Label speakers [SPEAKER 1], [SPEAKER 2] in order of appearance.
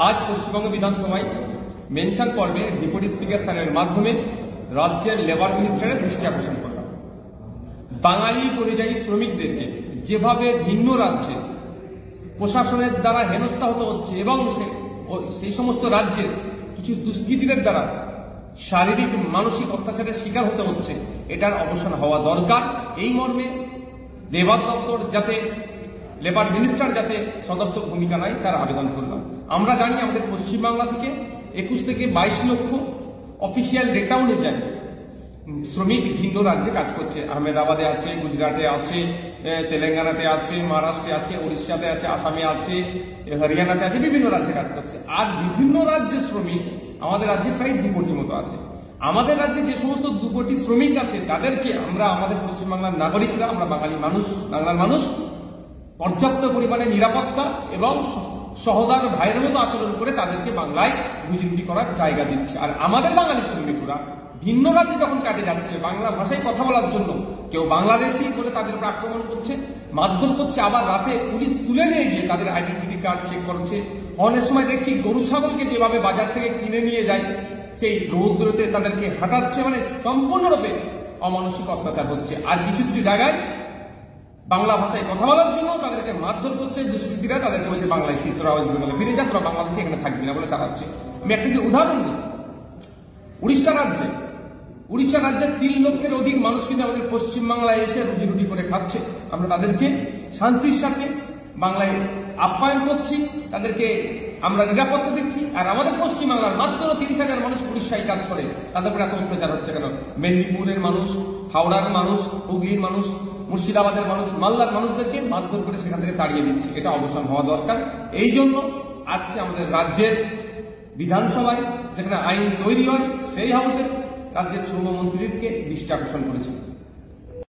[SPEAKER 1] আজ পশ্চিমবঙ্গ বিধানসভায় মেনশন পর্বে ডেপুটি স্পিকারের মাধ্যমে রাজ্যের লেবার মিনিস্টারের দৃষ্টি আকর্ষণ করলাম। বাঙালি পরিযায়ী শ্রমিকদেরকে যেভাবে ভিন্ন রাজ্যে প্রশাসনের দ্বারা হেনস্থা হতে হচ্ছে এবং সেই সমস্ত রাজ্যের কিছু দুষ্কৃতীদের দ্বারা শারীরিক মানসিক অত্যাচারের শিকার হতে হচ্ছে, এটার অবসান হওয়া দরকার। এই মর্মে লেবার দপ্তর যাতে লেবার মিনিস্টার যাতে সদর্থক ভূমিকা নেয় তার আবেদন করলাম। আমরা জানি আমাদের পশ্চিমবাংলা থেকে 21 থেকে 22 লক্ষ অফিসিয়াল ডেটা অনুযায়ী শ্রমিক ভিন্ন রাজ্যে কাজ করছে। আহমেদাবাদে আছে, গুজরাটে আছে, তেলেঙ্গানাতে আছে, মহারাষ্ট্রে আছে, উড়িষ্যাতে আছে, আসামে আছে, হরিয়ানাতে আছে, বিভিন্ন রাজ্যে কাজ করছে। আর বিভিন্ন রাজ্যের শ্রমিক আমাদের রাজ্যে প্রায় 2 কোটি মতো আছে। আমাদের রাজ্যে যে সমস্ত 2 কোটি শ্রমিক আছে তাদেরকে আমরা আমাদের পশ্চিমবাংলার নাগরিকরা, আমরা বাঙালি মানুষ, বাংলার মানুষ পর্যাপ্ত পরিমাণে নিরাপত্তা এবং সহোদর ভাইয়ের মতো আচরণ করে তাদেরকে বাংলায় রুজি করার জায়গা দিচ্ছে। আর আমাদের বাঙালি শ্রমিকরা ভিন্ন রাজ্যে যখন কাটে যাচ্ছে বাংলা ভাষায় কথা বলার জন্য, কেউ বাংলাদেশি বলে তাদের উপর আক্রমণ করছে, মারধর করছে, আবার রাতে পুলিশ তুলে নিয়ে গিয়ে তাদের আইডেন্টিটি কার্ড চেক করছে। অনেক সময় দেখছি গরু ছাগলকে যেভাবে বাজার থেকে কিনে নিয়ে যায় সেই রৌদ্রতে তাদেরকে হাঁটাচ্ছে, মানে সম্পূর্ণরূপে অমানসিক অত্যাচার হচ্ছে। আর কিছু কিছু জায়গায় বাংলা ভাষায় কথা বলার জন্য তাদেরকে মারধর করছে দুষ্কৃতীরা, তাদেরকে বলছে বাংলায় ফিরে, তোরা ওয়েস্ট বেঙ্গলে ফিরে যা, তোরা বাংলাদেশে এখানে থাকবি না বলে তাড়াচ্ছে। আমি একটা উদাহরণ দিই, উড়িষ্যা রাজ্যে 3 লক্ষের অধিক মানুষ কিন্তু আমাদের পশ্চিমবাংলায় এসে রুজি করে খাচ্ছে। আমরা তাদেরকে শান্তির সাথে বাংলায় আপ্যায়ন করছি, তাদেরকে আমরা নিরাপত্তা দিচ্ছি। আর আমাদের পশ্চিমবাংলার মাত্র 30,000 মানুষ উড়িষ্যায় কাজ করে, তাদের উপরে এত অত্যাচার হচ্ছে কেন? মেদিনীপুরের মানুষ, হাওড়ার মানুষ, হুগলির মানুষ, মুর্শিদাবাদের মানুষ, মালদার মানুষদেরকে মারধর করে সেখান থেকে তাড়িয়ে দিচ্ছে। এটা অবসান হওয়া দরকার। এই জন্য আজকে আমাদের রাজ্যের বিধানসভায় যেখানে আইন তৈরি হয় সেই হাউসে রাজ্যের শ্রমমন্ত্রীকে দৃষ্টি আকর্ষণ করেছে।